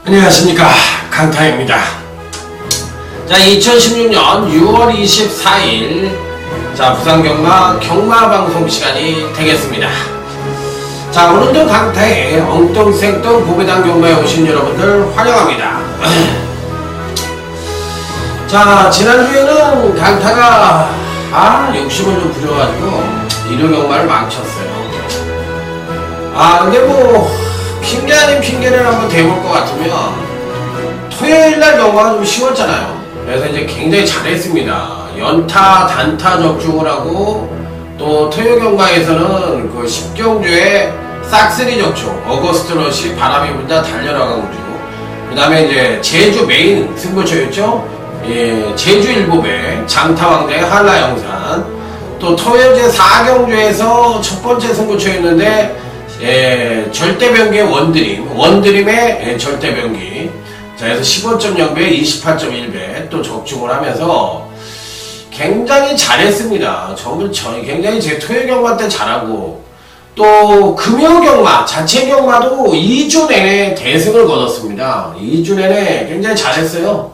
안녕하십니까, 강타입니다. 자, 2016년 6월 24일 부산경마 경마방송 시간이 되겠습니다. 자, 오늘도 강타에 엉뚱생뚱 고배당 경마에 오신 여러분들 환영합니다. 자, 지난주에는 강타가 욕심을 좀 부려가지고 일요경마를 망쳤어요. 근데 뭐 핑계 아닌 핑계를 한번 대볼 것 같으면 토요일날 경마가 좀 쉬웠잖아요. 그래서 이제 굉장히 잘했습니다. 연타, 단타 적중을 하고, 또 토요 경마에서는 그 10경주에 싹쓸이 적중, 어거스트 러시, 바람이 분다, 달려라 강주, 그 다음에 이제 제주 메인 승부처였죠. 예, 제주 일곱에 장타왕대 한라영산, 또 토요제 4경주에서 첫 번째 승부처였는데 절대병기의 원드림의 절대병기. 자, 그래서 15.0배, 28.1배 또 적중을 하면서 굉장히 잘했습니다. 굉장히 제 토요경마 때 잘하고, 또 금요경마, 자체 경마도 2주 내내 대승을 거뒀습니다. 2주 내내 굉장히 잘했어요.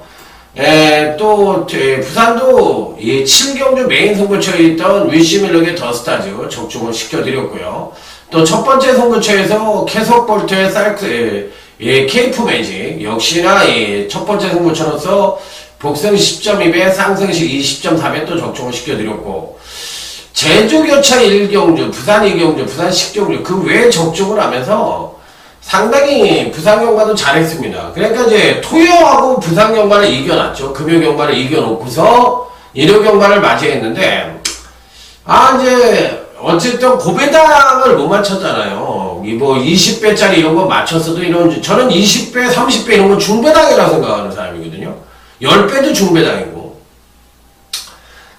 또 부산도 7경주 메인 승부처에 있던 위시밀럭의 더스타즈 적중을 시켜드렸고요. 또 첫 번째 승부처에서 캐석볼트의 케이프 매직 역시나 첫 번째 승부처로서 복승 10.2배, 상승식 20.4배 또 적중을 시켜드렸고, 제주교차 1경주, 부산 2경주, 부산 10경주 그 외에 적중을 하면서 상당히 부산경마도 잘했습니다. 그러니까 이제 토요하고 부산경마를 이겨놨죠. 금요경마를 이겨놓고서 일요경마를 맞이했는데, 이제 어쨌든 고배당을 못 맞췄잖아요. 뭐 20배짜리 이런 거 맞췄어도 저는 20배, 30배 이런 건 중배당이라고 생각하는 사람이거든요. 10배도 중배당이고.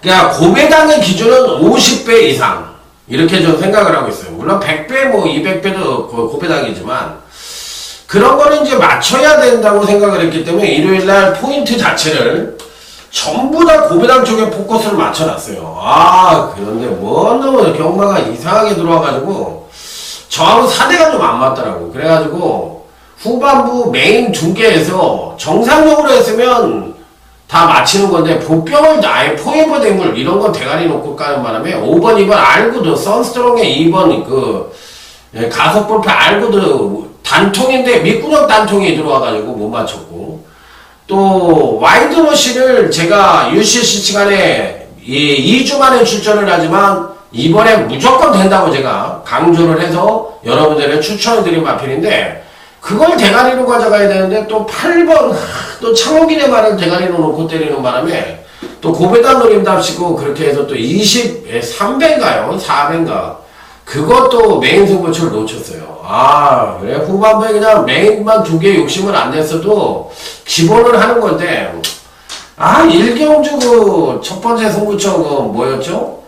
그러니까 고배당의 기준은 50배 이상. 이렇게 저는 생각을 하고 있어요. 물론 100배, 뭐 200배도 고배당이지만, 그런 거는 이제 맞춰야 된다고 생각을 했기 때문에 일요일날 포인트 자체를 전부 다 고배당 쪽에 포커스를 맞춰놨어요. 그런데 너무 경마가 이상하게 들어와가지고 저하고 사대가 좀 안 맞더라고. 그래가지고 후반부 메인 2개에서 정상적으로 했으면 다 맞히는 건데, 복병을 아예 포에버 대물 이런 건 대가리 놓고 까는 바람에 5번, 2번 알고도, 선스트롱의 2번 가속볼페 알고도 단통인데 밑구녕 단통이 들어와가지고 못 맞췄고, 또 와이드러시를 제가 UCC 시간에 2주 만에 출전을 하지만 이번에 무조건 된다고 제가 강조를 해서 여러분들의 추천을 드린 마필인데, 그걸 대가리로 가져가야 되는데 또 8번 또 창호기네 말을 대가리로 놓고 때리는 바람에 또 고배당 노림답시고 그렇게 해서 또 23배인가요? 4배인가? 그것도 메인 승부처를 놓쳤어요. 그래 후반부에 그냥 메인만 2개 욕심을 안 냈어도 기본을 하는 건데, 1경주 첫 번째 승부처 뭐였죠?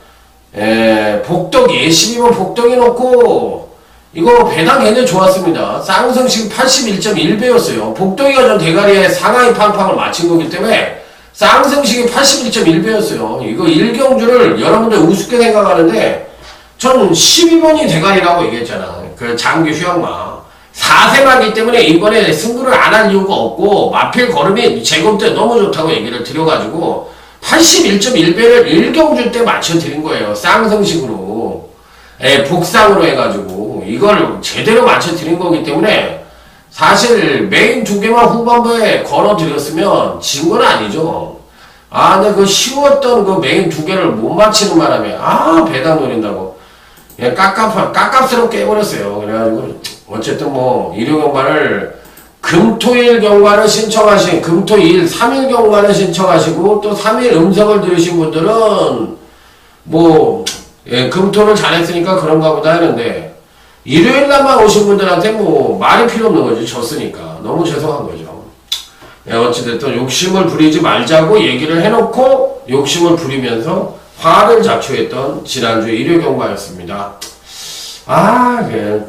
복덕이 12번 복덕이 놓고 이거 배당 굉장히 좋았습니다. 쌍승식 81.1배였어요. 복덕이가 전 대가리에 상하이 팡팡을 맞힌 거기 때문에 쌍승식이 81.1배였어요. 이거 1경주를 여러분들 우습게 생각하는데, 전 12번이 대가리라고 얘기했잖아. 그 장기 휴양마 4세마기 때문에 이번에 승부를 안 할 이유가 없고, 마필 걸음이 제곱 때 너무 좋다고 얘기를 드려가지고 81.1배를 1경주 때 맞춰드린 거예요. 쌍승식으로 복상으로 해가지고 이걸 제대로 맞춰드린 거기 때문에, 사실 메인 2개만 후반부에 걸어드렸으면 진 건 아니죠. 근데 그 쉬웠던 그 메인 2개를 못 맞히는 바람에 배당 노린다고 깝깝스럽게 해버렸어요. 그래가지고 어쨌든 뭐 일요경마를 금토일 경마를 신청하신, 금토일 3일 경마를 신청하시고 또 3일 음성을 들으신 분들은 뭐 금토를 잘했으니까 그런가 보다 했는데, 일요일날만 오신 분들한테 뭐 말이 필요 없는 거지. 졌으니까 너무 죄송한 거죠. 어찌됐든 욕심을 부리지 말자고 얘기를 해놓고 욕심을 부리면서 화를 자초했던 지난주 일요 경마였습니다.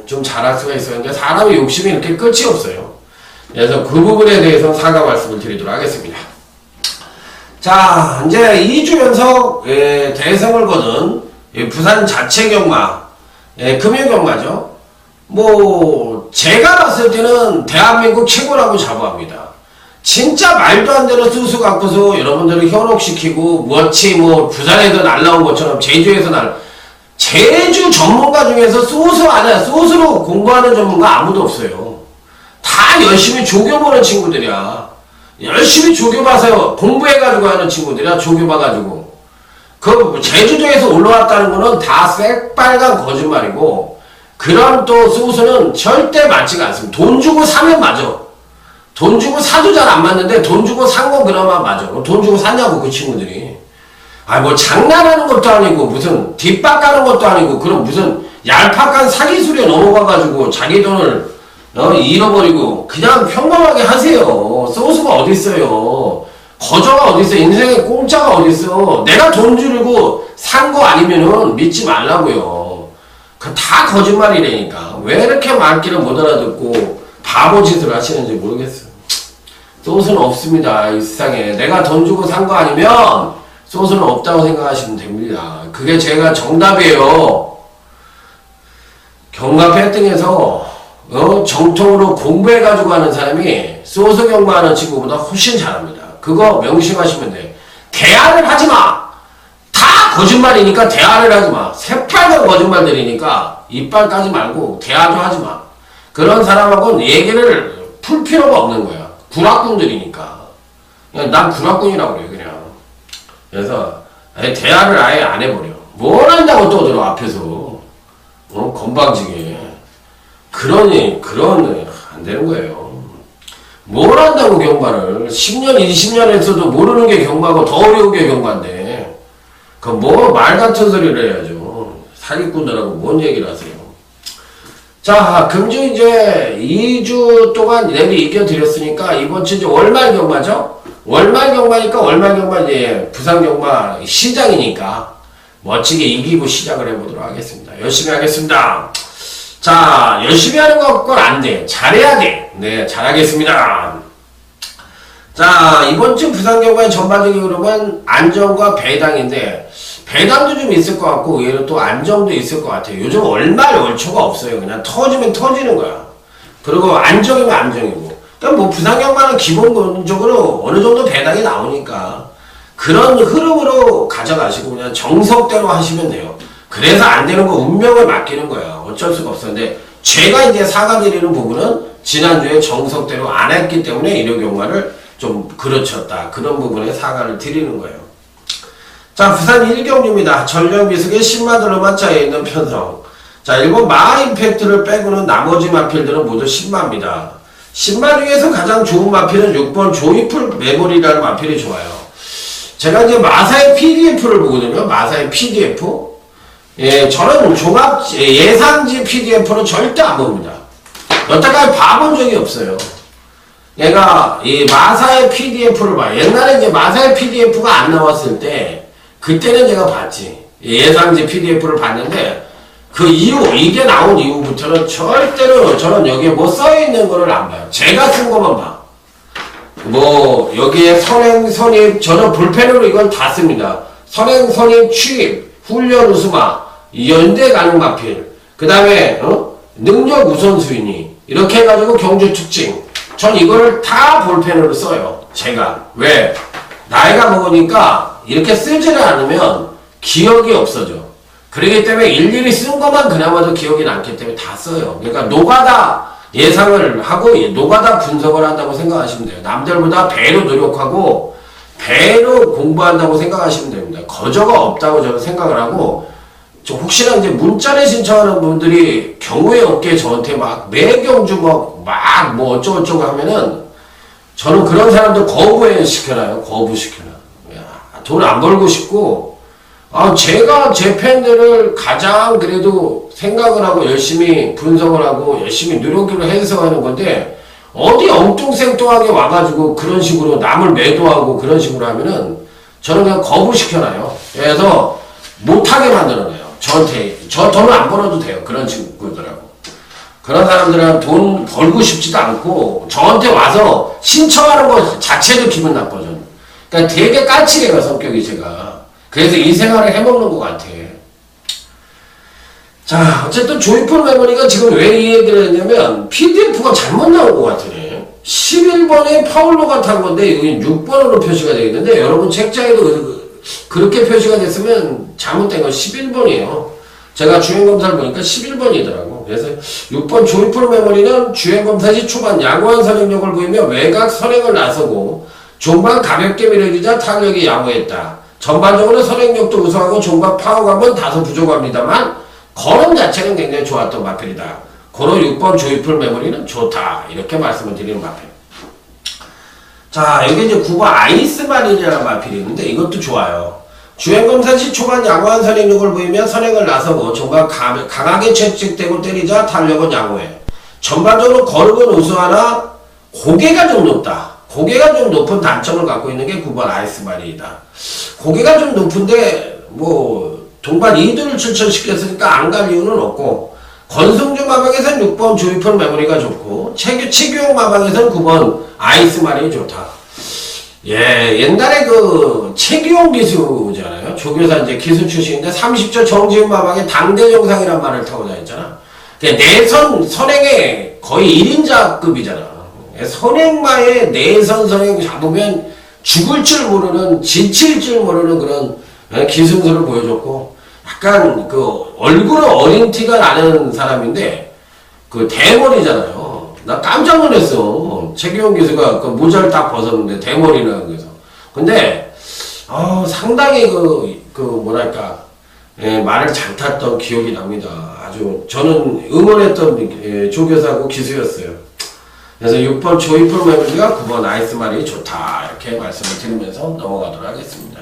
좀 잘할 수가 있었는데 사람의 욕심이 이렇게 끝이 없어요. 그래서 그 부분에 대해서 사과 말씀을 드리도록 하겠습니다. 자, 이제 2주 연속 대승을 거둔 부산 자체 경마, 금요 경마죠. 뭐 제가 봤을 때는 대한민국 최고라고 자부합니다. 진짜 말도 안 되는 수수 갖고서 여러분들을 현혹시키고 마치 뭐 부산에서 날라온 것처럼 제주에서 제주 전문가 중에서 소수 아니야. 소수로 공부하는 전문가 아무도 없어요. 다 열심히 조교보는 친구들이야. 열심히 조교봐서 공부해가지고 하는 친구들이야. 조교봐가지고. 그 제주도에서 올라왔다는 거는 다 새빨간 거짓말이고, 그런 또 소수는 절대 맞지가 않습니다. 돈 주고 사면 맞아. 돈 주고 사도 잘 안 맞는데 돈 주고 산 거 그나마 맞아. 돈 주고 사냐고 그 친구들이. 뭐 장난하는 것도 아니고 무슨 뒷박 가는 것도 아니고 그런 무슨 얄팍한 사기술에 넘어가가지고 자기 돈을 잃어버리고 그냥 평범하게 하세요. 소수가 어딨어요. 거저가 어딨어. 인생에 공짜가 어딨어. 내가 돈 주고 산 거 아니면은 믿지 말라고요. 다 거짓말이라니까. 왜 이렇게 말귀를 못 알아듣고 바보짓을 하시는지 모르겠어요. 소수는 없습니다. 이 세상에. 내가 돈 주고 산 거 아니면 소수는 없다고 생각하시면 됩니다. 그게 제가 정답이에요. 경마 패등에서 정통으로 공부해가지고 하는 사람이 소수 경마하는 친구보다 훨씬 잘합니다. 그거 명심하시면 돼. 대화를 하지 마. 다 거짓말이니까 대화를 하지 마. 새빨간 거짓말들이니까 이빨 까지 말고 대화도 하지 마. 그런 사람하고는 얘기를 풀 필요가 없는 거야. 구락꾼들이니까. 그냥 난 구락꾼이라고 그래 그냥. 그래서 대화를 아예 안 해버려. 뭘 한다고 떠들어 앞에서. 건방지게. 그러니 안 되는 거예요. 뭘 한다고 경마를 10년 20년 했어도 모르는 게 경마고 더 어려운 게 경마인데 그 뭐 말 같은 소리를 해야죠. 사기꾼들하고 뭔 얘기를 하세요. 자, 금주 이제 2주 동안 내리 이겨드렸으니까 이번 주 이제 월말 경마죠? 월말 경마니까 월말 경마 이제 부산 경마 시작이니까 멋지게 이기고 시작을 해보도록 하겠습니다. 열심히 하겠습니다. 자, 열심히 하는 건 안 돼. 잘해야 돼. 네, 잘하겠습니다. 자, 이번 주 부산 경마의 전반적인 흐름은 안정과 배당인데, 배당도 좀 있을 것 같고, 의외로 또 안정도 있을 것 같아요. 요즘 월말 월초가 없어요. 그냥 터지면 터지는 거야. 그리고 안정이면 안정이고. 그러니까 뭐 부산 경마는 기본적으로 어느 정도 배당이 나오니까, 그런 흐름으로 가져가시고 그냥 정석대로 하시면 돼요. 그래서 안 되는 거 운명을 맡기는 거야. 어쩔 수가 없었는데 제가 이제 사과드리는 부분은 지난주에 정석대로 안 했기 때문에 일요 경마를 좀 그르쳤다. 그런 부분에 사과를 드리는 거예요. 자, 부산 1경주입니다. 전력 미숙의 10마들로만 짜여있는 편성. 자, 일본 마하 임팩트를 빼고는 나머지 마필들은 모두 10마입니다. 10마 중에서 가장 좋은 마필은 6번 조이풀 메모리라는 마필이 좋아요. 제가 이제 마사의 PDF를 보거든요. 마사의 PDF. 예, 저는 종합 예상지 PDF는 절대 안 봅니다. 여태까지 봐본 적이 없어요. 얘가 이 마사의 PDF를 봐요. 옛날에 이제 마사의 PDF가 안 나왔을 때 그때는 제가 봤지. 예상지 PDF를 봤는데 그 이후 이게 나온 이후부터는 절대로 저는 여기에 뭐 써있는 거를 안 봐요. 제가 쓴 것만 봐. 뭐 여기에 선행 선입 저는 볼펜으로 이건 다 씁니다. 선행 선입 취입 훈련 우수마 연대 가능 마필 그 다음에 능력 우선순위 이렇게 해가지고 경주 특징 전 이거를 다 볼펜으로 써요. 제가 왜 나이가 먹으니까 이렇게 쓰지를 않으면 기억이 없어져. 그렇기 때문에 일일이 쓴 것만 그나마도 기억이 남기 때문에 다 써요. 그러니까 노가다 예상을 하고 노가다 분석을 한다고 생각하시면 돼요. 남들보다 배로 노력하고 배로 공부한다고 생각하시면 됩니다. 거저가 없다고 저는 생각을 하고 혹시나 이제 문자를 신청하는 분들이 경우에 없게 저한테 막 매경주 뭐 어쩌고저쩌고 하면은 저는 그런 사람들 거부시켜놔요. 거부시켜놔요. 돈 안 벌고 싶고 제가 제 팬들을 가장 그래도 생각을 하고 열심히 분석을 하고 열심히 노력을 해서 하는 건데 어디 엉뚱생뚱하게 와가지고 그런 식으로 남을 매도하고 그런 식으로 하면은 저는 그냥 거부시켜놔요. 그래서 못하게 만들어놔요. 돈을 안 벌어도 돼요. 그런 친구들하고. 그런 사람들은 돈 벌고 싶지도 않고 저한테 와서 신청하는 것 자체도 기분 나빠져요. 그러니까 되게 까칠해요, 성격이 제가. 그래서 이 생활을 해먹는 것 같아. 자, 어쨌든 조이풀 메모리가 지금 왜 이 얘기를 했냐면 PDF가 잘못 나온 것 같으네. 11번에 파울로가 탄 건데 여기 6번으로 표시가 되어 있는데 여러분 책장에도 그렇게 표시가 됐으면 잘못된 건 11번이에요. 제가 주행검사를 보니까 11번이더라고. 그래서 6번 조이풀 메모리는 주행검사 시 초반 양호한 선행력을 보이며 외곽 선행을 나서고 종반 가볍게 밀어주자 탄력이 양호했다. 전반적으로 선행력도 우수하고 종반 파워감은 다소 부족합니다만 걸음 자체는 굉장히 좋았던 마필이다. 고로 6번 조이풀 메모리는 좋다. 이렇게 말씀을 드리는 마필. 자, 여기 이제 9번 아이스마린이라는 마필이 있는데 이것도 좋아요. 주행검사 시 초반 양호한 선행력을 보이며 선행을 나서고 종반 강하게 채찍대고 때리자 탄력은 양호해. 전반적으로 걸음은 우수하나 고개가 좀 높다. 고개가 좀 높은 단점을 갖고 있는 게 9번 아이스마린이다. 고개가 좀 높은데 뭐 동반 2두를 출전시켰으니까 안 갈 이유는 없고 건성주 마방에서는 6번 조이풀 메모리가 좋고 체규용 마방에서는 9번 아이스마린이 좋다. 예, 옛날에 그 체규용 기수잖아요. 조교사 이제 기수 출신인데 30조 정지훈 마방에 당대 정상이란 말을 타고 다녔잖아. 내선 선행의 거의 1인자급이잖아. 선행마의 내선 선행 잡으면 죽을 줄 모르는 지칠 줄 모르는 그런 기승수를 보여줬고 약간 그 얼굴은 어린 티가 나는 사람인데 그 대머리잖아요. 나 깜짝 놀랐어. 최기용 기수가 그 모자를 딱 벗었는데 대머리는 그래서 근데 상당히 뭐랄까 말을 잘 탔던 기억이 납니다. 아주 저는 응원했던 조교사고 기수였어요. 그래서 6번 조이풀 메모리가 9번 아이스마린이 좋다. 이렇게 말씀을 드리면서 넘어가도록 하겠습니다.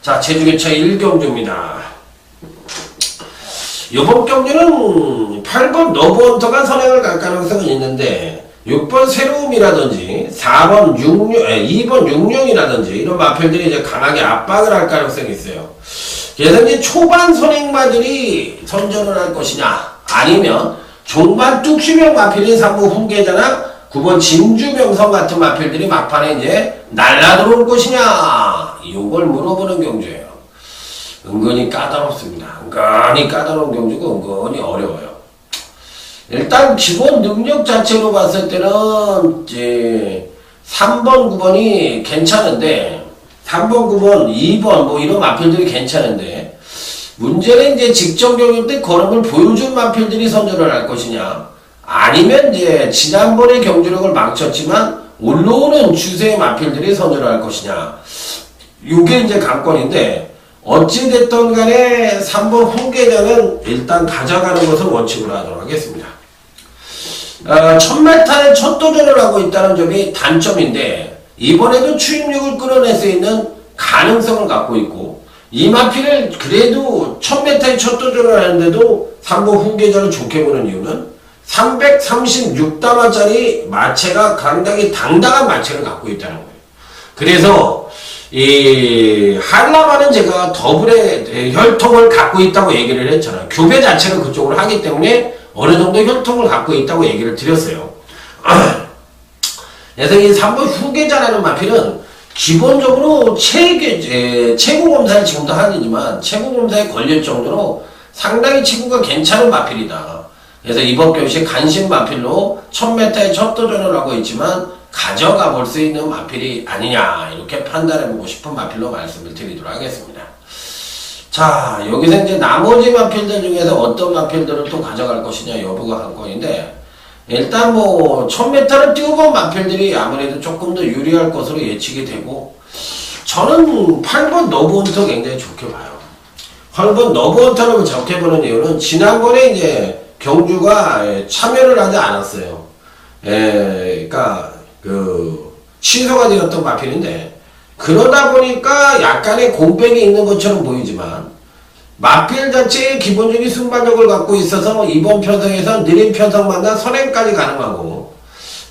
자, 제주교차 1경주입니다. 이번 경주는 8번 너브헌터가 선행을 갈 가능성은 있는데 6번 새로움이라든지 4번 2번 육룡이라든지 이런 마필들이 이제 강하게 압박을 할 가능성이 있어요. 그래서 이제 초반 선행마들이 선전을 할 것이냐 아니면 종반 뚝심형 마필인 3부 훈계자나 9번 진주명성 같은 마필들이 막판에 이제 날라들어올 것이냐 이걸 물어보는 경주예요. 은근히 까다롭습니다. 은근히 까다로운 경주고 은근히 어려워요. 일단 기본 능력 자체로 봤을 때는 이제 3번 9번이 괜찮은데 3번 9번 2번 뭐 이런 마필들이 괜찮은데 문제는 이제 직전 경기 때 걸음을 보여준 마필들이 선전을 할 것이냐 아니면 이제 지난번에 경주력을 망쳤지만 올라오는 추세의 마필들이 선전을 할 것이냐 이게 이제 관건인데 어찌됐든 간에 3번 훈계자는 일단 가져가는 것을 원칙으로 하도록 하겠습니다. 1000m에 첫 도전을 하고 있다는 점이 단점인데 이번에도 추임력을 끌어낼 수 있는 가능성을 갖고 있고 이 마필을 그래도 1000m에 첫 도전을 하는데도 3번 훈계자를 좋게 보는 이유는 336담화짜리 마체가 상당히 당당한 마체를 갖고 있다는 거예요. 그래서 이 한라만은 제가 더블의 혈통을 갖고 있다고 얘기를 했잖아요. 교배 자체를 그쪽으로 하기 때문에 어느 정도 혈통을 갖고 있다고 얘기를 드렸어요. 그래서 이 3번 후계자라는 마필은 기본적으로 체구 검사를 지금도 하지만 체구 검사에 걸릴 정도로 상당히 체구가 괜찮은 마필이다. 그래서 이번 경시에 간신 마필로 1000m에 첫 도전을 하고 있지만 가져가 볼 수 있는 마필이 아니냐 이렇게 판단해보고 싶은 마필로 말씀을 드리도록 하겠습니다. 자, 여기서 이제 나머지 마필들 중에서 어떤 마필들을 또 가져갈 것이냐 여부가 관건인데 일단 뭐 1000m를 뛰어본 마필들이 아무래도 조금 더 유리할 것으로 예측이 되고 저는 8번 너브헌터 굉장히 좋게 봐요. 8번 너브헌터를 좋게 보는 이유는 지난번에 이제 경주가 참여를 하지 않았어요. 그러니까 취소가 되었던 마필인데 그러다 보니까 약간의 공백이 있는 것처럼 보이지만 마필 자체의 기본적인 순발력을 갖고 있어서 이번 편성에서 느린 편성마다 선행까지 가능하고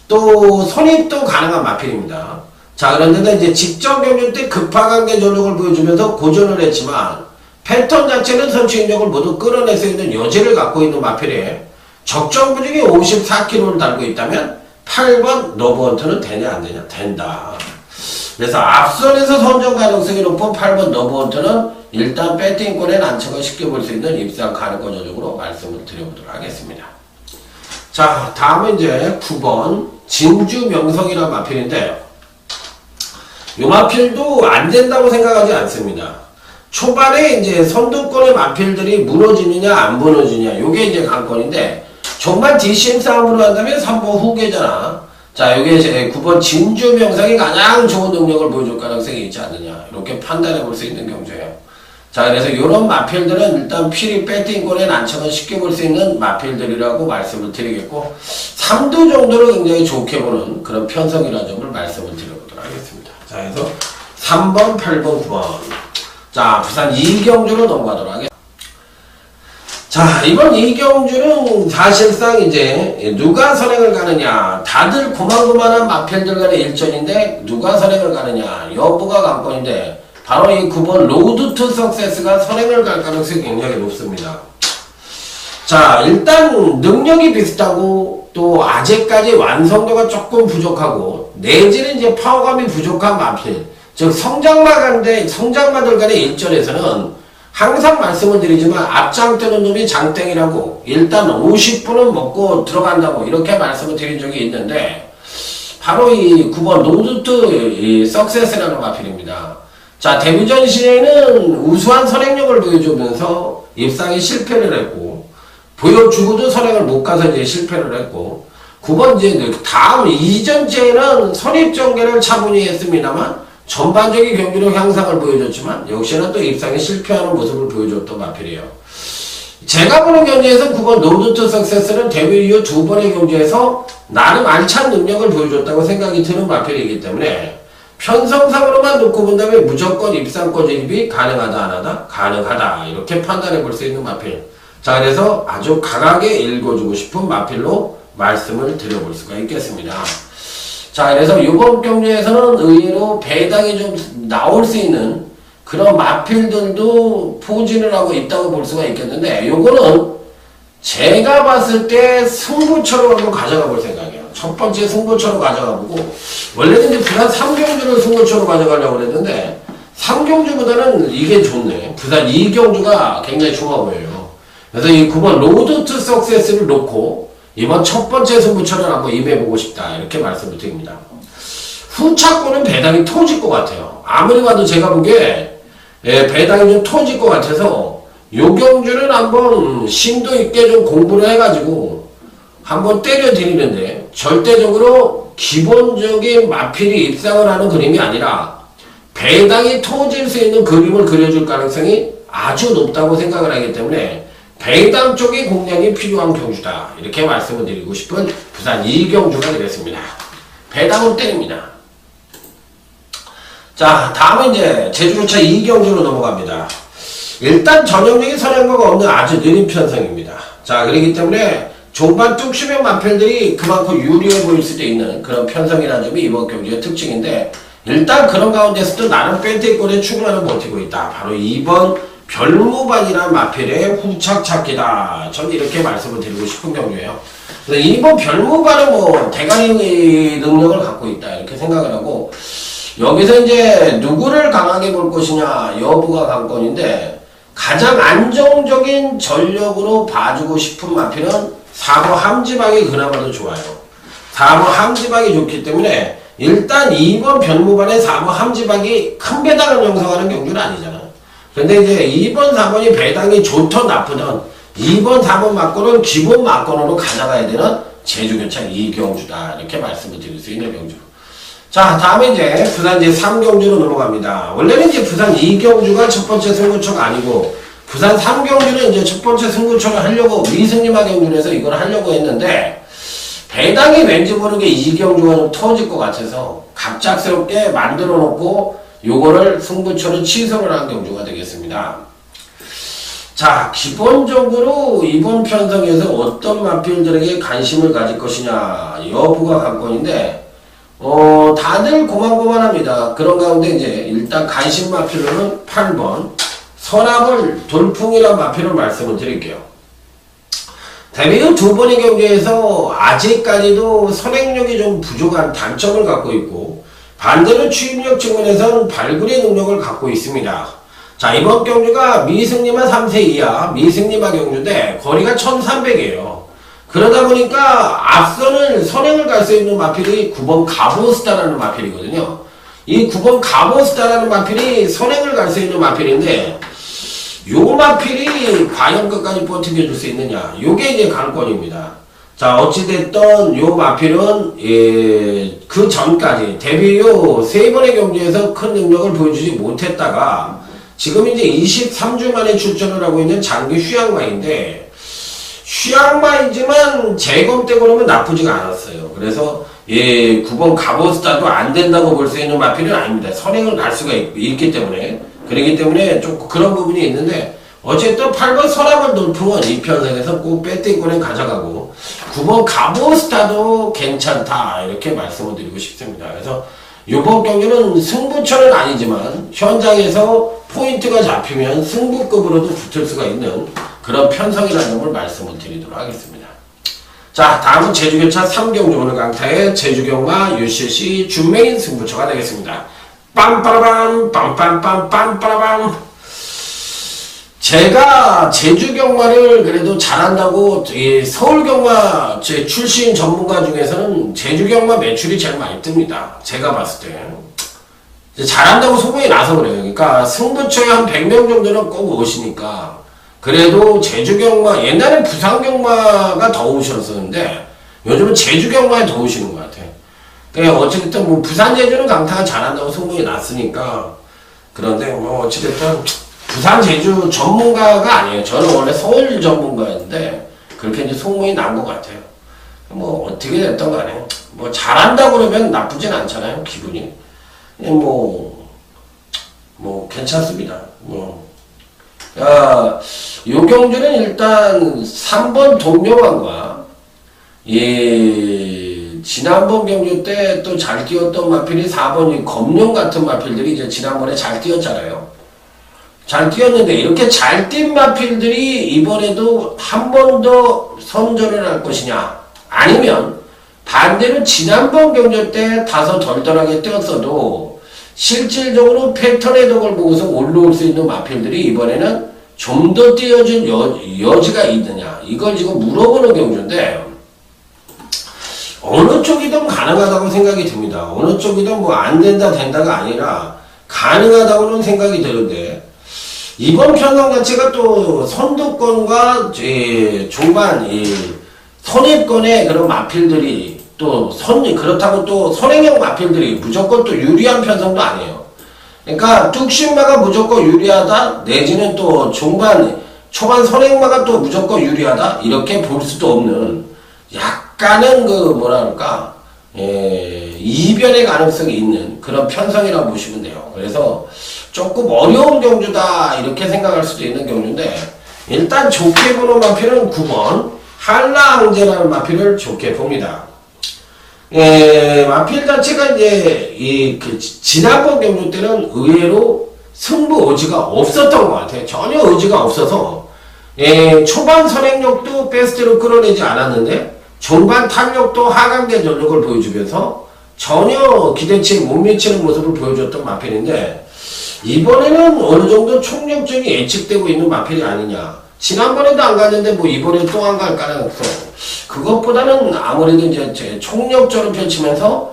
또 선입도 가능한 마필입니다. 자, 그런데 이제 직전 경기 때 급파관계 전력을 보여주면서 고전을 했지만 패턴 자체는 선취인력을 모두 끌어낼 수 있는 여지를 갖고 있는 마필에 적정 부직이 54kg를 달고 있다면 8번 너브헌트는 되냐 안 되냐? 된다. 그래서 앞선에서 선정 가능성이 높은 8번 너브헌트는 일단 배팅권에 난처가 쉽게 볼 수 있는 입상 가능권 전적으로 말씀을 드려보도록 하겠습니다. 자, 다음은 이제 9번 진주 명성이라는 마필인데 이 마필도 안 된다고 생각하지 않습니다. 초반에 이제 선두권의 마필들이 무너지느냐 안 무너지느냐 요게 이제 관건인데 정말 DCM 싸움으로 한다면 3번 후계잖아. 자, 요게 이제 9번 진주 명성이 가장 좋은 능력을 보여줄 가능성이 있지 않느냐 이렇게 판단해 볼 수 있는 경주예요. 자, 그래서 요런 마필들은 일단 필히 배팅권의 난처는 쉽게 볼 수 있는 마필들이라고 말씀을 드리겠고 3두 정도로 굉장히 좋게 보는 그런 편성이라는 점을 말씀을 드려보도록 하겠습니다. 자, 그래서 3번, 8번, 9번. 자, 부산 이경주로 넘어가도록 하겠습니다. 자, 이번 이경주는 사실상 이제 누가 선행을 가느냐. 다들 고만고만한 마필들 간의 일전인데 누가 선행을 가느냐. 여부가 관건인데 바로 이 9번 로드 투 석세스가 선행을 갈 가능성이 굉장히 높습니다. 자, 일단 능력이 비슷하고 또 아직까지 완성도가 조금 부족하고 내지는 이제 파워감이 부족한 마필, 즉 성장마들 간의 일전에서는 항상 말씀을 드리지만 앞장 뜨는 놈이 장땡이라고 일단 50분은 먹고 들어간다고 이렇게 말씀을 드린 적이 있는데 바로 이 9번 로드 투 석세스라는 마필입니다. 자, 데뷔전 시에는 우수한 선행력을 보여주면서 입상에 실패를 했고 보여주고도 선행을 못 가서 이제 실패를 했고 9번 이제 다음 이전제에는 선입전개를 차분히 했습니다만 전반적인 경기력 향상을 보여줬지만 역시나 또 입상에 실패하는 모습을 보여줬던 마필이에요. 제가 보는 경기에서 9번 로드 투 석세스는 데뷔 이후 2번의 경기에서 나름 알찬 능력을 보여줬다고 생각이 드는 마필이기 때문에 편성상으로만 놓고 본다면 무조건 입상권 진입이 가능하다 안 하다? 가능하다 이렇게 판단해 볼 수 있는 마필. 자, 그래서 아주 강하게 읽어주고 싶은 마필로 말씀을 드려볼 수가 있겠습니다. 자, 그래서 이번 경기에서는 의외로 배당이 좀 나올 수 있는 그런 마필들도 포진을 하고 있다고 볼 수가 있겠는데 요거는 제가 봤을 때 승부처로 한번 가져가 볼 생각이에요. 첫 번째 승부처로 가져가 보고 원래는 이제 부산 3경주를 승부처로 가져가려고 그랬는데 3경주보다는 이게 좋네. 부산 2경주가 굉장히 좋아 보여요. 그래서 이 9번 로드 투 석세스를 놓고 이번 첫 번째 승부처를 한번 임해보고 싶다 이렇게 말씀을 드립니다. 후차권은 배당이 터질 것 같아요. 아무리 봐도 제가 보기에 배당이 좀 터질 것 같아서 요 경주는 한번 심도 있게 좀 공부를 해가지고 한번 때려드리는데 절대적으로 기본적인 마필이 입상을 하는 그림이 아니라 배당이 터질 수 있는 그림을 그려줄 가능성이 아주 높다고 생각을 하기 때문에 배당 쪽의 공략이 필요한 경주다 이렇게 말씀을 드리고 싶은 부산 이경주가 되겠습니다. 배당은 때립니다. 자, 다음은 이제 제주로차 이경주로 넘어갑니다. 일단 전형적인 선행과가 없는 아주 느린 편성입니다. 자, 그렇기 때문에 종반 뚝심의 마필들이 그만큼 유리해 보일 수도 있는 그런 편성이라는 점이 이번 경기의 특징인데 일단 그런 가운데서도 나름 밴드권에 충분히 버티고 있다. 바로 2번 별무반이라는 마필의 후착 찾기다. 전 이렇게 말씀을 드리고 싶은 경우예요. 그래서 2번 별무반은 뭐 대가리 능력을 갖고 있다 이렇게 생각을 하고 여기서 이제 누구를 강하게 볼 것이냐 여부가 관건인데 가장 안정적인 전력으로 봐주고 싶은 마필은 4번 함지박이 그나마도 좋아요. 4번 함지박이 좋기 때문에 일단 2번 변무반의 4번 함지박이 큰 배당을 형성하는 경주는 아니잖아. 근데 이제 2번, 4번이 배당이 좋던 나쁘던 2번, 4번 막권은 기본 막권으로 가져가야 되는 제주교차 이경주다. 이렇게 말씀을 드릴 수 있는 경주. 자, 다음에 이제 부산 이제 3경주로 넘어갑니다. 원래는 이제 부산 2경주가 첫 번째 승부처가 아니고 부산 3경주는 이제 첫 번째 승부처를 하려고 미승리마 경주에서 이걸 하려고 했는데 배당이 왠지 모르게 2경주가 좀 터질 것 같아서 갑작스럽게 만들어 놓고 요거를 승부처로 취소를 한 경주가 되겠습니다. 자, 기본적으로 이번 편성에서 어떤 마필들에게 관심을 가질 것이냐 여부가 관건인데 다들 고만고만합니다. 그런 가운데 이제 일단 관심 마필로는 8번 서남을 돌풍이라는 마필을 말씀을 드릴게요. 데뷔 후 두 번의 경기에서 아직까지도 선행력이 좀 부족한 단점을 갖고 있고 반대로 추임력 측면에서는 발굴의 능력을 갖고 있습니다. 자, 이번 경주가 미승리마 3세 이하 미승리마 경주인데 거리가 1300이에요. 그러다 보니까 앞선을 선행을 갈 수 있는 마필이 9번 가보스타라는 마필이거든요. 이 9번 가보스타라는 마필이 선행을 갈 수 있는 마필인데 요 마필이 과연 끝까지 버티게 줄 수 있느냐, 요게 이제 관건입니다. 자, 어찌됐든 요 마필은 그 전까지 데뷔 후 3번의 경기에서 큰 능력을 보여주지 못했다가 지금 이제 23주 만에 출전을 하고 있는 장기 휴양마인데 휴양마이지만 재검 때 보면 나쁘지가 않았어요. 그래서 9번 가보스타도 안 된다고 볼 수 있는 마필은 아닙니다. 선행을 갈 수가 있기 때문에. 그렇기 때문에 좀 그런 부분이 있는데 어쨌든 8번 서남을 돌풍은 이 편성에서 꼭 배팅권에 가져가고 9번 가보스타도 괜찮다 이렇게 말씀을 드리고 싶습니다. 그래서 이번 경기는 승부처는 아니지만 현장에서 포인트가 잡히면 승부급으로도 붙을 수가 있는 그런 편성이라는 점을 말씀을 드리도록 하겠습니다. 자, 다음은 제주교차 3경주 오늘 강타의 제주경마 UCC 준메인 승부처가 되겠습니다. 빰빠라밤 빰빰빰빰 제가 제주경마를 그래도 잘한다고 서울경마 제 출신 전문가 중에서는 제주경마 매출이 제일 많이 뜹니다. 제가 봤을 때 잘한다고 소문이 나서 그래요. 그러니까 승부처에 한 100명 정도는 꼭 오시니까 그래도 제주경마 옛날엔 부산경마가 더 오셨었는데 요즘은 제주경마에 더 오시는 것 같아요. 그러니까 어쨌든 뭐 부산 제주는 강타가 잘한다고 소문이 났으니까 그런데 뭐 어찌됐든 부산 제주 전문가가 아니에요. 저는 원래 서울 전문가였는데 그렇게 이제 소문이 난 것 같아요. 뭐 어떻게 됐던 간에 뭐 잘한다 그러면 나쁘진 않잖아요. 기분이 뭐 괜찮습니다. 요 경주는 일단 3번 동명왕과 지난번 경주 때 또 잘 뛰었던 마필이 4번 검룡 같은 마필들이 이제 지난번에 잘 뛰었잖아요. 잘 뛰었는데 이렇게 잘 뛴 마필들이 이번에도 한 번 더 선전을 할 것이냐, 아니면 반대로 지난번 경주 때 다소 덜덜하게 뛰었어도 실질적으로 패턴의 덕을 보고서 올라올 수 있는 마필들이 이번에는 좀 더 뛰어줄 여지가 있느냐, 이걸 지금 물어보는 경주인데 어느 쪽이든 가능하다고 생각이 듭니다. 어느 쪽이든 뭐 안 된다 된다가 아니라 가능하다고는 생각이 드는데 이번 편성 자체가 또 선두권과 중반 선입권의 그런 마필들이 또 그렇다고 또 선행형 마필들이 무조건 또 유리한 편성도 아니에요. 그러니까 뚝심마가 무조건 유리하다 내지는 또 초반 선행마가 또 무조건 유리하다 이렇게 볼 수도 없는 약간은 이변의 가능성이 있는 그런 편성이라고 보시면 돼요. 그래서 조금 어려운 경주다 이렇게 생각할 수도 있는 경주인데 일단 좋게 보는 마필은 9번 한라항제라는 마필을 좋게 봅니다. 마필 자체가 이제 지난번 경주 때는 의외로 승부 의지가 없었던 것 같아요. 전혀 의지가 없어서 초반 선행력도 베스트로 끌어내지 않았는데 중반 탄력도 하강된 전력을 보여주면서 전혀 기대치에 못 미치는 모습을 보여줬던 마필인데 이번에는 어느 정도 총력전이 예측되고 있는 마필이 아니냐. 지난번에도 안 갔는데 뭐 이번에 또 안 갈 가능성. 그것보다는 아무래도 이제 총력전을 펼치면서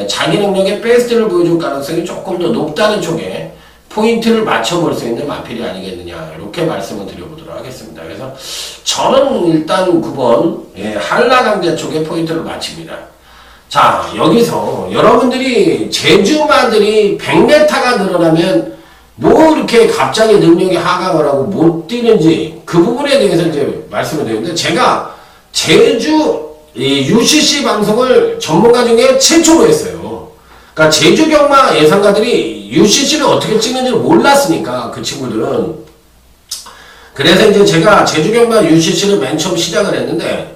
자기 능력의 베스트를 보여줄 가능성이 조금 더 높다는 쪽에 포인트를 맞춰볼 수 있는 마필이 아니겠느냐. 이렇게 말씀을 드려보도록 하겠습니다. 그래서 저는 일단 9번 한라강제 쪽에 포인트를 맞춥니다. 자, 여기서 여러분들이 제주마들이 100m가 늘어나면 뭐 이렇게 갑자기 능력이 하강을 하고 못 뛰는지 그 부분에 대해서 이제 말씀을 드리는데 제가 제주 UCC 방송을 전문가 중에 최초로 했어요. 그러니까 제주 경마 예상가들이 UCC를 어떻게 찍는지를 몰랐으니까 그 친구들은 그래서 이제 제가 제주 경마 UCC를 맨 처음 시작을 했는데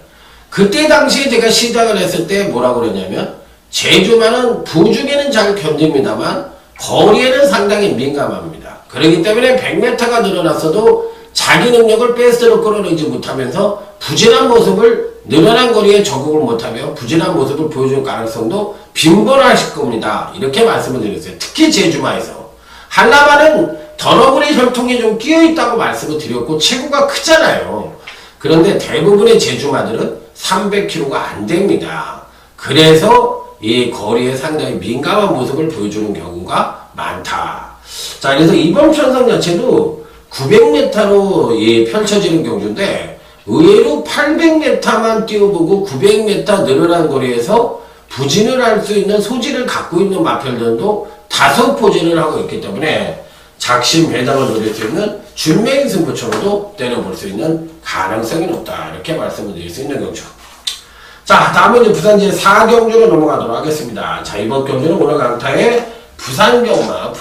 그때 당시에 제가 시작을 했을 때 뭐라고 그랬냐면 제주만은 부중에는 잘 견딥니다만 거리에는 상당히 민감합니다. 그렇기 때문에 100m가 늘어났어도 자기 능력을 베스트로 끌어내지 못하면서 부진한 모습을 늘어난 거리에 적응을 못하며 부진한 모습을 보여줄 가능성도 빈번하실 겁니다. 이렇게 말씀을 드렸어요. 특히 제주마에서. 한라마는 더러블의 혈통이 좀 끼어있다고 말씀을 드렸고 체구가 크잖아요. 그런데 대부분의 제주마들은 300kg가 안 됩니다. 그래서 이 거리에 상당히 민감한 모습을 보여주는 경우가 많다. 자, 그래서 이번 편성 자체도 900m로 펼쳐지는 경주인데 의외로 800m만 뛰어보고 900m 늘어난 거리에서 부진을 할 수 있는 소질을 갖고 있는 마필들도 다소 포진을 하고 있기 때문에 작심 회담을 노릴 수 있는 준메인 승부처로도 때려볼 수 있는 가능성이 높다. 이렇게 말씀을 드릴 수 있는 경주. 자, 다음은 이제 부산제 4경주로 넘어가도록 하겠습니다. 자, 이번 경주는 오늘 강타의 부산경마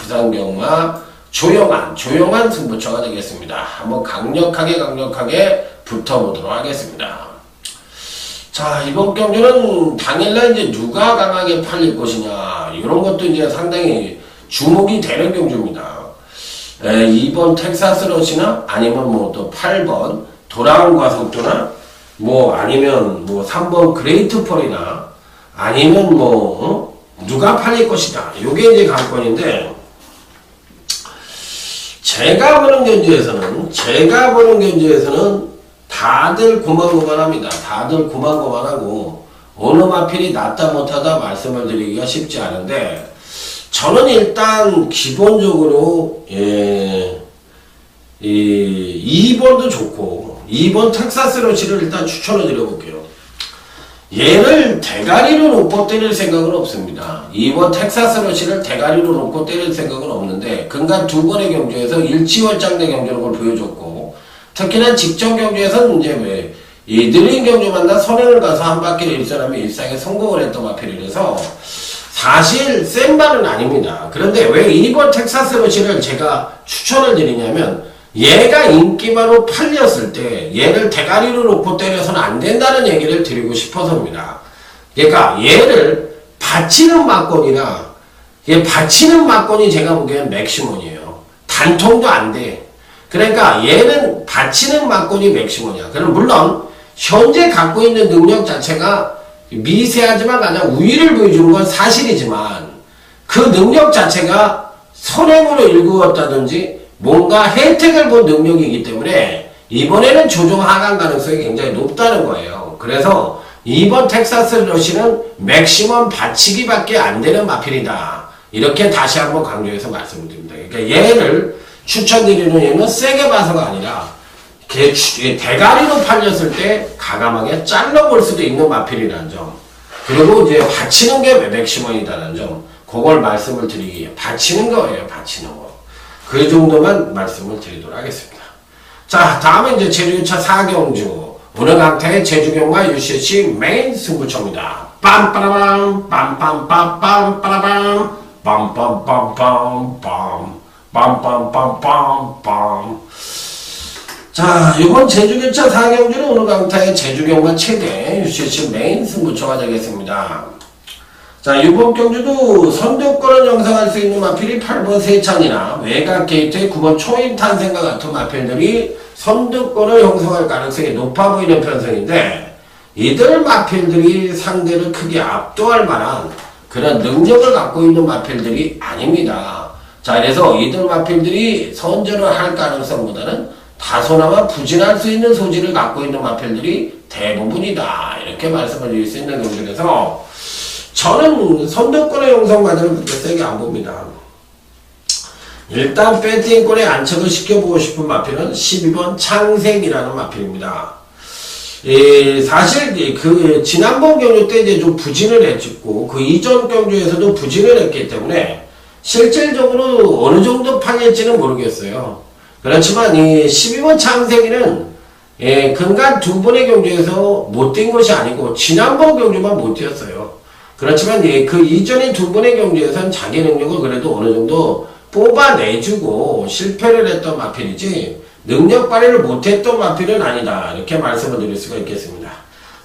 조용한 승부처가 되겠습니다. 한번 강력하게 붙어보도록 하겠습니다. 자, 이번 경주는 당일날 이제 누가 강하게 팔릴 것이냐, 이런 것도 이제 상당히 주목이 되는 경주입니다. 2번 텍사스 러시나 아니면 뭐 또 8번 돌아온과 속도나 아니면 3번 그레이트 펄이나 아니면 누가 팔릴 것이다. 요게 이제 관건인데, 제가 보는 견주에서는 다들 고만고만합니다. 다들 고만고만하고 어느 마필이 낫다 못하다 말씀을 드리기가 쉽지 않은데, 저는 일단 기본적으로 2번도 좋고 2번 텍사스 러시를 일단 추천을 드려볼게요. 얘를 대가리로 놓고 때릴 생각은 없습니다. 2번 텍사스 러시를 대가리로 놓고 때릴 생각은 없는데, 근간 두 번의 경주에서 일치월장대 경주력을 보여줬고, 특히나 직전 경주에서는 이제 이 느린 경주마다 선행을 가서 한 바퀴를 일선하며 일상에 성공을 했던 마필이라서 사실 센 발은 아닙니다. 그런데 왜 2번 텍사스 러시를 제가 추천을 드리냐면, 얘가 인기마로 팔렸을 때 얘를 대가리로 놓고 때려서는 안 된다는 얘기를 드리고 싶어서입니다. 그러니까 얘를 받치는 막건이나 받치는 막건이 제가 보기엔 맥시멈이에요. 단통도 안 돼. 그러니까 얘는 받치는 막건이 맥시멈이야. 그럼 물론 현재 갖고 있는 능력 자체가 미세하지만 가장 우위를 보여주는 건 사실이지만, 그 능력 자체가 선행으로 일구었다든지 뭔가 혜택을 본 능력이기 때문에 이번에는 조정 하강 가능성이 굉장히 높다는 거예요. 그래서 이번 텍사스 러시는 맥시멈 받치기밖에 안 되는 마필이다. 이렇게 다시 한번 강조해서 말씀을 드립니다. 그러니까 얘를 추천드리는 얘는 세게 봐서가 아니라 대가리로 팔렸을 때 가감하게 잘라볼 수도 있는 마필이라는 점, 그리고 이제 받치는 게 맥시멈이다라는 점, 그걸 말씀을 드리기 위해 받치는 거예요. 받치는 거. 그 정도만 말씀을 드리도록 하겠습니다. 자, 다음은 이제 제주차 4경주. 오늘 강타의 제주경마 UCC 메인 승부처입니다. 빰빠라밤, 빰빰빰빰빠라밤, 빰빰빰빰빰, 빰빰빰빰빰. 자, 이번 제주경차 4경주는 오늘 강타의 제주경마 최대 UCC 메인 승부처가 되겠습니다. 자, 이번 경주도 선두권을 형성할 수 있는 마필이 8번 세찬이나 외곽 게이트의 9번 초임 탄생과 같은 마필들이 선두권을 형성할 가능성이 높아 보이는 편성인데, 이들 마필들이 상대를 크게 압도할 만한 그런 능력을 갖고 있는 마필들이 아닙니다. 자, 그래서 이들 마필들이 선전을 할 가능성보다는 다소나마 부진할 수 있는 소질을 갖고 있는 마필들이 대부분이다. 이렇게 말씀을 드릴 수 있는 경주에서 저는 선두권의 형성만으로 그렇게 세게 안 봅니다. 일단 배팅권에 안착을 시켜보고 싶은 마필은 12번 창생이라는 마필입니다. 사실 지난번 경주 때 이제 좀 부진을 했고, 그 이전 경주에서도 부진을 했기 때문에 실질적으로 어느 정도 팔릴지는 모르겠어요. 그렇지만 이 12번 창생이는 근간 두 번의 경주에서 못 뛴 것이 아니고 지난번 경주만 못 뛰었어요. 그렇지만 그 이전의 두 번의 경주에서는 자기 능력을 그래도 어느 정도 뽑아내주고 실패를 했던 마필이지 능력 발휘를 못했던 마필은 아니다. 이렇게 말씀을 드릴 수가 있겠습니다.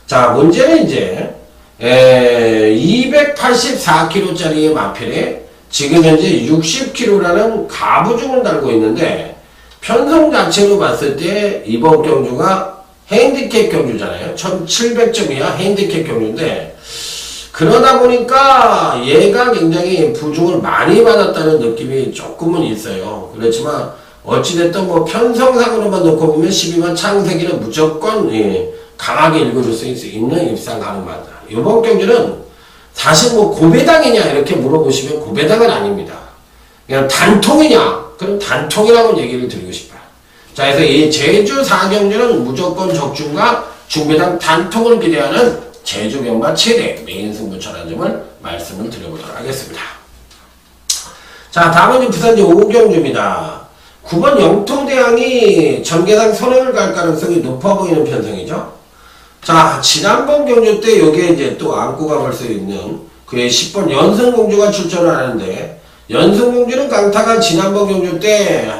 자, 문제는 이제 284kg짜리 마필에 지금 현재 60kg라는 가부중을 달고 있는데 편성 자체로 봤을 때 이번 경주가 핸디캡 경주잖아요. 1700점이야 핸디캡 경주인데 그러다 보니까 얘가 굉장히 부중을 많이 받았다는 느낌이 조금은 있어요. 그렇지만 어찌됐든 뭐 편성상으로만 놓고 보면 12번 창세기는 무조건 강하게 읽어줄 수 있는 입상 가능하다. 이번 경주는 사실 뭐 고배당이냐 이렇게 물어보시면 고배당은 아닙니다. 그냥 단통이냐? 그럼 단통이라고 얘기를 드리고 싶어요. 자, 그래서 이 제주 4경주는 무조건 적중과 중배당 단통을 기대하는 제주 경마 최대 메인 승부처라는 점을 말씀을 드려보도록 하겠습니다. 자, 다음은 부산 5경주입니다. 9번 영토대왕이 전개당 선행을 갈 가능성이 높아 보이는 편성이죠. 자, 지난번 경주 때 여기에 이제 또 안고 가볼 수 있는 그의 10번 연승공주가 출전을 하는데 연승공주는 강타가 지난번 경주 때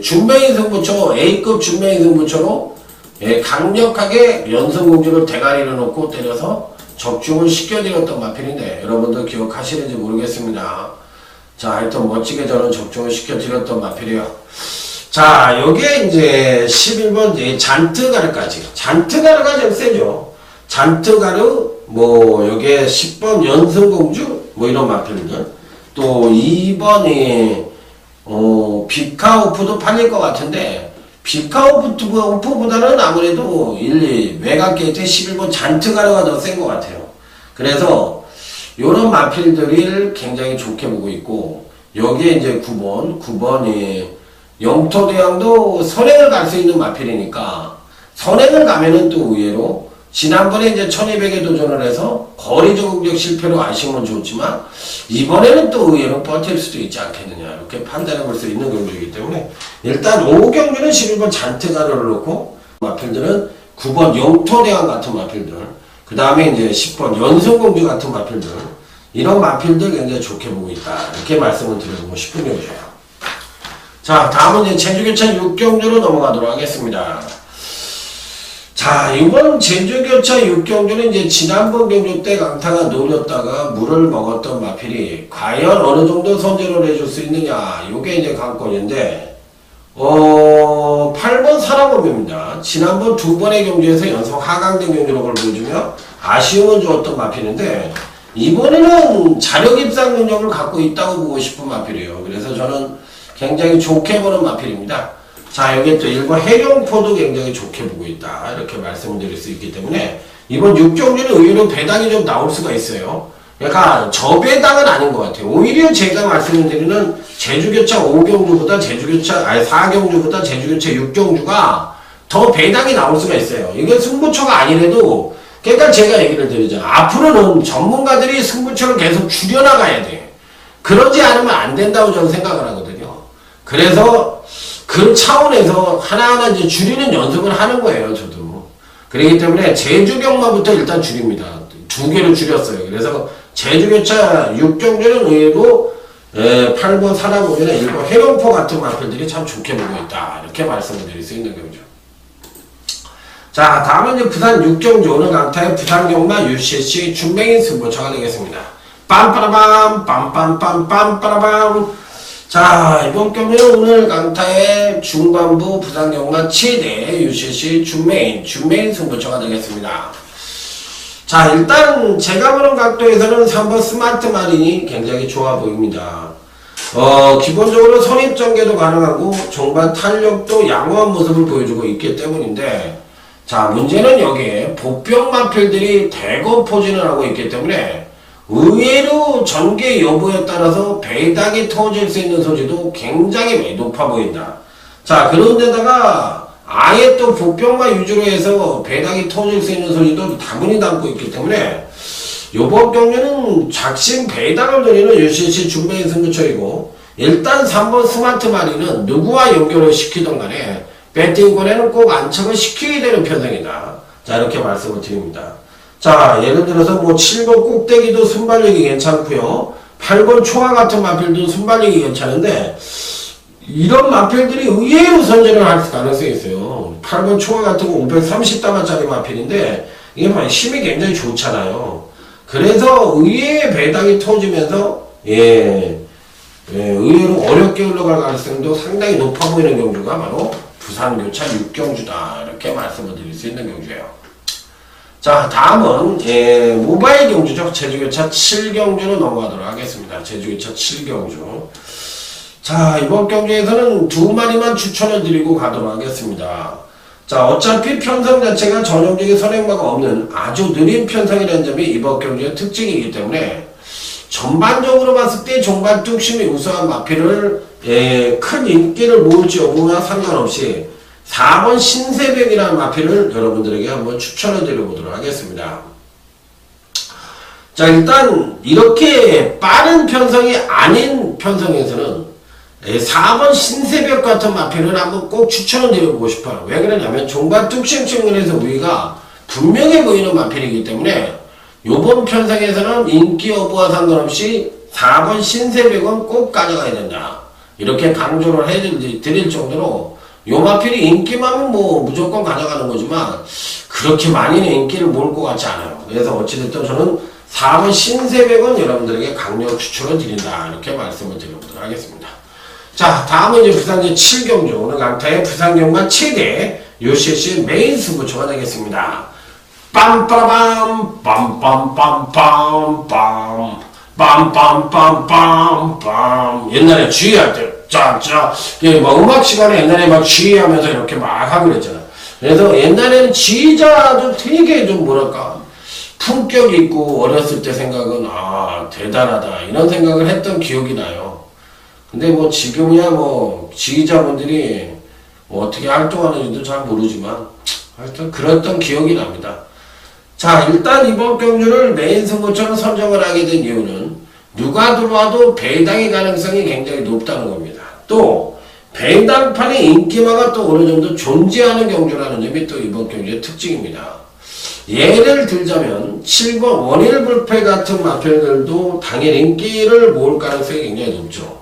준메인 승부처 A급 준메인 승부처로 강력하게 연승공주를 대가리를 놓고 때려서 적중을 시켜드렸던 마필인데 여러분들 기억하시는지 모르겠습니다. 자, 하여튼 멋지게 저는 적중을 시켜드렸던 마필이에요. 자, 여기에 이제 11번 잔트가르까지. 잔트가르가 좀 세죠. 잔트가르, 뭐, 여기에 10번 연승공주, 뭐 이런 마필들. 또 2번이, 비카오프도 팔릴 것 같은데, 비카오프보다는 아무래도 1, 2, 외곽 게이트 11번 잔트가르가 더 센 것 같아요. 그래서, 요런 마필들을 굉장히 좋게 보고 있고, 여기에 이제 9번이, 영토대왕도 선행을 갈 수 있는 마필이니까 선행을 가면은 또 의외로 지난번에 이제 1200에 도전을 해서 거리적 공격 실패로 아쉬움은 좋지만 이번에는 또 의외로 버틸 수도 있지 않겠느냐 이렇게 판단해 볼 수 있는 경주이기 때문에 일단 5경주는 11번 잔트가르를 놓고 마필들은 9번 영토대왕 같은 마필들 그 다음에 이제 10번 연승공주 같은 마필들 이런 마필들 굉장히 좋게 보고 있다 이렇게 말씀을 드리고 싶은 경주예요. 자, 다음은 이제 제주교차 6경주로 넘어가도록 하겠습니다. 자, 이번 제주교차 6경주는 이제 지난번 경주 때 강타가 노렸다가 물을 먹었던 마필이 과연 어느 정도 선제를 해줄 수 있느냐, 요게 이제 관건인데, 8번 사랑업입니다. 지난번 두 번의 경주에서 연속 하강된 경주력을 보여주며 아쉬움을 주었던 마필인데, 이번에는 자력 입상 능력을 갖고 있다고 보고 싶은 마필이에요. 그래서 저는 굉장히 좋게 보는 마필입니다. 자, 여기 또 1번 해룡포도 굉장히 좋게 보고 있다. 이렇게 말씀을 드릴 수 있기 때문에 이번 6경주는 의외로 배당이 좀 나올 수가 있어요. 그러니까 저배당은 아닌 것 같아요. 오히려 제가 말씀드리는 제주교차 5경주보다 4경주보다 제주교차 6경주가 더 배당이 나올 수가 있어요. 이게 승부처가 아니래도 그러니까 제가 얘기를 드리죠. 앞으로는 전문가들이 승부처를 계속 줄여나가야 돼. 그러지 않으면 안 된다고 저는 생각을 하거든요. 그래서 그 차원에서 하나하나 이제 줄이는 연습을 하는 거예요, 저도. 그렇기 때문에 제주경마부터 일단 줄입니다. 2개로 줄였어요. 그래서 제주교차 6경주는 의외로 8번 사랑오면은 1번 해룡포 같은 마필들이 참 좋게 보고 있다. 이렇게 말씀을 드릴 수 있는 경주. 자, 다음은 이제 부산 6경주 오늘 강타의 부산경마 UCC 준맹인 승부처가 되겠습니다. 빰빠라밤 빰빰빰빰빠라밤. 자, 이번 경기는 오늘 강타의 중반부 부산경마 최대 UCC 준메인 승부처가 되겠습니다. 자, 일단 제가 보는 각도에서는 3번 스마트 마린이 굉장히 좋아 보입니다. 기본적으로 선입전개도 가능하고 종반 탄력도 양호한 모습을 보여주고 있기 때문인데 자, 문제는 여기에 복병 마필들이 대거 포진을 하고 있기 때문에 의외로 전개 여부에 따라서 배당이 터질 수 있는 소지도 굉장히 높아 보인다. 자, 그런데다가 아예 또 복병마 위주로 해서 배당이 터질 수 있는 소지도 다분히 담고 있기 때문에 요번 경기는 작심 배당을 노리는 UCC 준비인 승부처이고 일단 3번 스마트 마리는 누구와 연결을 시키던 간에 배팅권에는 꼭 안착을 시키게 되는 편성이다. 자, 이렇게 말씀을 드립니다. 자, 예를 들어서 뭐 7번 꼭대기도 순발력이 괜찮고요. 8번 초과 같은 마필도 순발력이 괜찮은데 이런 마필들이 의외로 선전을 할 가능성이 있어요. 8번 초과 같은 거 530담화짜리 마필인데 이게 힘이 굉장히 좋잖아요. 그래서 의외의 배당이 터지면서 의외로 어렵게 흘러갈 가능성도 상당히 높아 보이는 경주가 바로 부산교차 6경주다 이렇게 말씀을 드릴 수 있는 경주예요. 자, 다음은 모바일 경주죠. 제주교차 7경주로 넘어가도록 하겠습니다. 제주교차 7경주. 자, 이번 경주에서는 두 마리만 추천을 드리고 가도록 하겠습니다. 자, 어차피 편성 자체가 전형적인 선행마가 없는 아주 느린 편성이라는 점이 이번 경주의 특징이기 때문에 전반적으로 봤을 때 종반 뚝심이 우수한 마필을 큰 인기를 모을지 여부와 상관없이 4번 신세백이라는 마필을 여러분들에게 한번 추천을 드려보도록 하겠습니다. 자, 일단 이렇게 빠른 편성이 아닌 편성에서는 4번 신세벽 같은 마필을 한번 꼭 추천을 드려보고 싶어요. 왜 그러냐면 종반 뚝심 측면에서 우위가 분명해 보이는 마필이기 때문에 요번 편성에서는 인기 여부와 상관없이 4번 신세벽은 꼭 가져가야 된다. 이렇게 강조를 해드릴 정도로 요 마필이 인기만 뭐 무조건 가져가는 거지만 그렇게 많이는 인기를 모을 것 같지 않아요. 그래서 어찌됐든 저는 4번 신세벽은 여러분들에게 강력 추천을 드린다. 이렇게 말씀을 드려보도록 하겠습니다. 자, 다음은 이제 부산제 7경주. 오늘 강타의 부산경만 최대 UCC 메인 승부처가 되겠습니다. 빰빠밤, 빰빰빰빰빰, 빰빰빰빰빰. 옛날에 주의할 때, 막 음악 시간에 옛날에 막 주의하면서 이렇게 막 하고 그랬잖아. 그래서 옛날에는 지휘자도 되게 좀 뭐랄까, 품격 있고 어렸을 때 생각은, 대단하다. 이런 생각을 했던 기억이 나요. 근데 뭐 지금이야 뭐 지휘자분들이 뭐 어떻게 활동하는지도 잘 모르지만 하여튼 그랬던 기억이 납니다. 자, 일단 이번 경주를 메인 승부처럼 선정을 하게 된 이유는 누가 들어와도 배당의 가능성이 굉장히 높다는 겁니다. 또 배당판의 인기마가 또 어느 정도 존재하는 경주라는 점이 또 이번 경주의 특징입니다. 예를 들자면 7번 원일불패 같은 마필들도 당일 인기를 모을 가능성이 굉장히 높죠.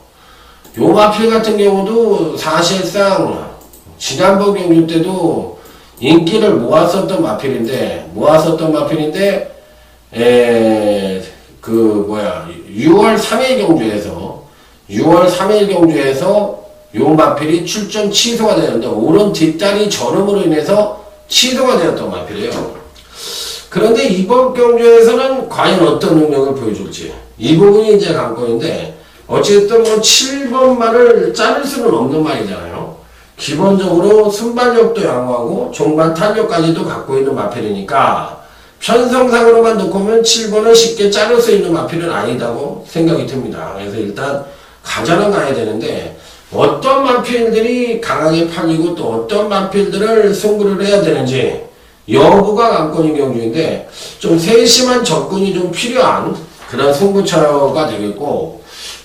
요 마필 같은 경우도 사실상 지난번 경주 때도 인기를 모았었던 마필인데 6월 3일 경주에서 요 마필이 출전 취소가 되는데 오른 뒷다리 저름으로 인해서 취소가 되었던 마필이에요. 그런데 이번 경주에서는 과연 어떤 능력을 보여줄지 이 부분이 이제 관건인데 어쨌든 뭐 7번 말을 자를 수는 없는 말이잖아요. 기본적으로 순발력도 양호하고 종반 탄력까지도 갖고 있는 마필이니까 편성상으로만 놓고 보면 7번을 쉽게 자를 수 있는 마필은 아니다고 생각이 듭니다. 그래서 일단 가자는 가야 되는데 어떤 마필들이 강하게 팔리고 또 어떤 마필들을 승부를 해야 되는지 여부가 관건인 경주인데 좀 세심한 접근이 좀 필요한 그런 승부처가 되겠고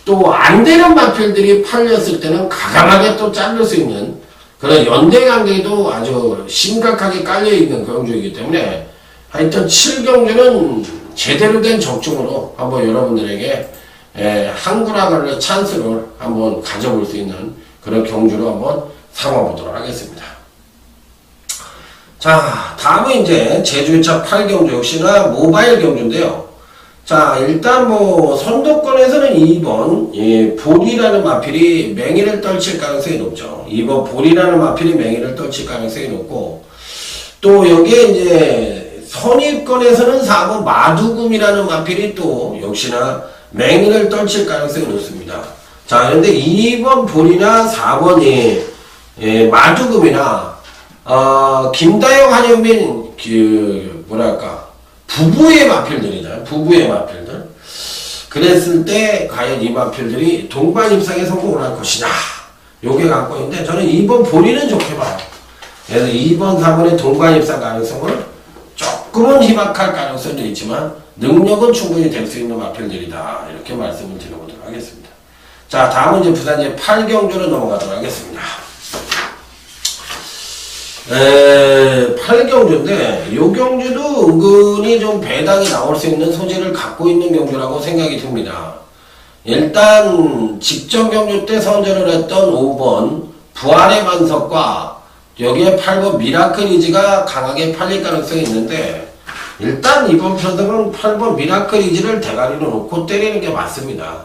또 안되는 마필들이 팔렸을 때는 가감하게 또 자를 수 있는 그런 연대관계도 아주 심각하게 깔려있는 경주이기 때문에 하여튼 7경주는 제대로 된 적중으로 한번 여러분들에게 한구라가를 찬스를 한번 가져볼 수 있는 그런 경주로 한번 삼아보도록 하겠습니다. 자, 다음은 이제 제주차 8경주 역시나 모바일 경주인데요. 자, 일단 뭐 선두권에서는 2번 볼이라는 마필이 맹위를 떨칠 가능성이 높죠. 2번 볼이라는 마필이 맹위를 떨칠 가능성이 높고 또 여기에 이제 선입권에서는 4번 마두금이라는 마필이 또 역시나 맹위를 떨칠 가능성이 높습니다. 자, 그런데 2번 볼이나 4번 마두금이나 김다영 한현민 부부의 마필들이잖아요. 부부의 마필들. 그랬을 때 과연 이 마필들이 동반 입상에 성공을 할 것이냐. 요게 관건인데 저는 2번 볼이는 좋게 봐요. 그래서 2번, 4번의 동반 입상 가능성을 조금은 희박할 가능성도 있지만 능력은 충분히 될 수 있는 마필들이다. 이렇게 말씀을 드려보도록 하겠습니다. 자, 다음은 이제 부산제 8경주로 넘어가도록 하겠습니다. 8경주인데 요 경주도 은근히 좀 배당이 나올 수 있는 소질을 갖고 있는 경주라고 생각이 듭니다. 일단 직전 경주 때 선전을 했던 5번 부활의 반석과 여기에 8번 미라클 이지가 강하게 팔릴 가능성이 있는데 일단 이번 편들은 8번 미라클 이지를 대가리로 놓고 때리는 게 맞습니다.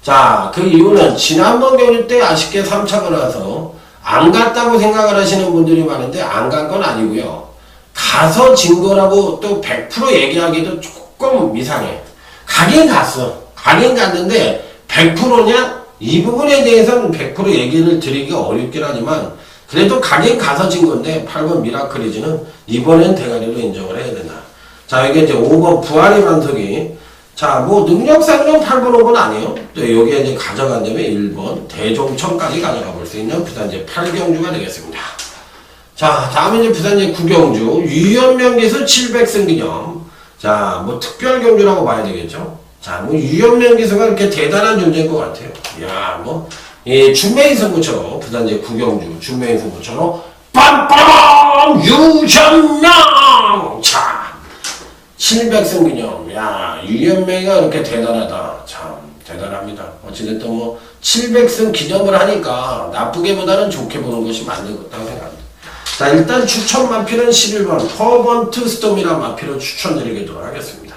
자, 그 이유는 지난번 경기 때 아쉽게 3차가 나서 안 갔다고 생각을 하시는 분들이 많은데 안 간 건 아니고요. 가서 진 거라고 또 100% 얘기하기도 조금 이상해. 가긴 갔어. 가긴 갔는데 100%냐? 이 부분에 대해서는 100% 얘기를 드리기가 어렵긴 하지만 그래도 가긴 가서 진 건데 8번 미라클이즈는 이번엔 대가리로 인정을 해야 된다. 자, 이게 이제 5번 부활의 반석이 자, 뭐 능력상으로는 8번 5번 아니에요. 또 여기에 이제 가져간다면 1번 대종천까지 가져가 볼 수 있는 부산 이제 8경주가 되겠습니다. 자, 다음은 이제 부산 이제 9경주 유연명기수 700승 기념. 자, 뭐 특별 경주라고 봐야 되겠죠. 자, 뭐 유연명기수가 이렇게 대단한 존재인 것 같아요. 이야, 뭐 이 준메인 승부처럼 부산 이제 9경주 준메인 승부처럼 빰빰 유현명. 자, 700승 기념. 야, 유현명이가 이렇게 대단하다. 참 대단합니다. 어찌됐든 뭐 700승 기념을 하니까 나쁘게보다는 좋게 보는 것이 맞는 것다고 생각합니다. 자, 일단 추천 마필은 11번 퍼번트 스톰이라는 마필을 추천드리도록 하겠습니다.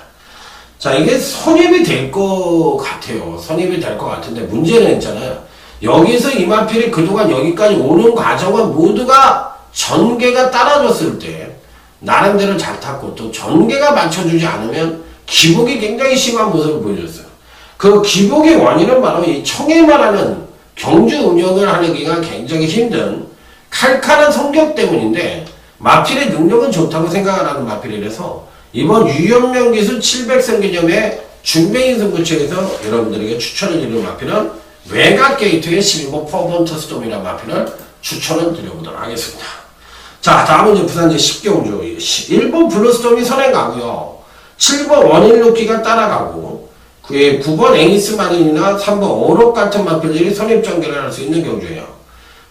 자, 이게 선입이 될 것 같아요. 선입이 될 것 같은데 문제는 있잖아요. 여기서 이 마필이 그동안 여기까지 오는 과정은 모두가 전개가 따라줬을 때 나름대로 잘 탔고 또 전개가 맞춰주지 않으면 기복이 굉장히 심한 모습을 보여줬어요. 그 기복의 원인은 바로 이 청해만 하는 경주 운영을 하기가 굉장히 힘든 칼칼한 성격 때문인데 마필의 능력은 좋다고 생각을 하는 마필이라서 이번 유연명 기술 700승 기념의 준메인 승부처에서 여러분들에게 추천을 드리는 마필은 외곽 게이트의 12번 퍼번트 스톰이라는 마필을 추천을 드려보도록 하겠습니다. 자, 다음은 이제 부산 이제 10경주 1번 블루스톰이 선행 가고요. 7번 원일 루키가 따라가고 그에 9번 에이스 마린이나 3번 어록 같은 마필들이 선입 전개를 할 수 있는 경주예요.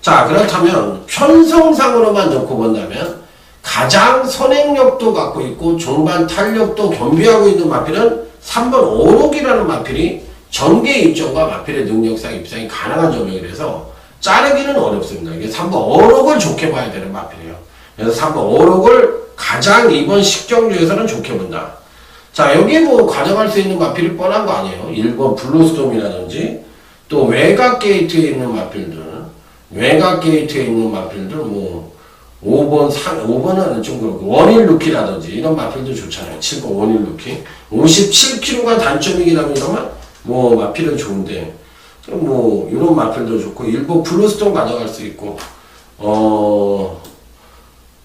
자, 그렇다면 편성상으로만 놓고 본다면 가장 선행력도 갖고 있고 종반 탄력도 겸비하고 있는 마필은 3번 어록이라는 마필이 전개 입점과 마필의 능력상 입상이 가능한 전력이라서 자르기는 어렵습니다. 이게 3번 어록을 좋게 봐야 되는 마필이에요. 그래서 3번 어록을 가장 이번 10경주에서는 좋게 본다. 자, 여기에 뭐 가져갈 수 있는 마필이 뻔한 거 아니에요. 1번 블루스톰이라든지 또 외곽 게이트에 있는 마필들, 외곽 게이트에 있는 마필들 뭐 5번은 좀 그렇고 원일 루키라든지 이런 마필도 좋잖아요. 7번 원일 루키 57kg가 단점이긴 합니다만 뭐 마필은 좋은데 뭐 이런 마필도 좋고 일부 블루스톤 가져갈 수 있고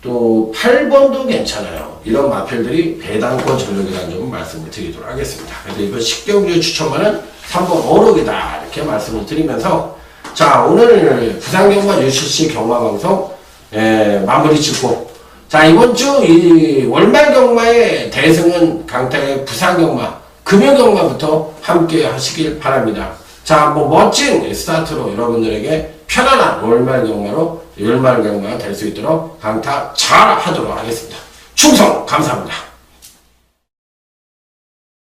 또 8번도 괜찮아요. 이런 마필들이 배당권 전력이라는 점을 말씀을 드리도록 하겠습니다. 그래서 이번 10경주의 추천만은 3번 어록이다 이렇게 말씀을 드리면서 자, 오늘 부산경마 UCC 경마방송 마무리 짓고 자, 이번 주 이 월말 경마의 대승은 강타의 부산경마 금요경마부터 함께 하시길 바랍니다. 자, 뭐 멋진 스타트로 여러분들에게 편안한 월말 경마로 열말 경마가 될 수 있도록 강타 잘 하도록 하겠습니다. 충성 감사합니다.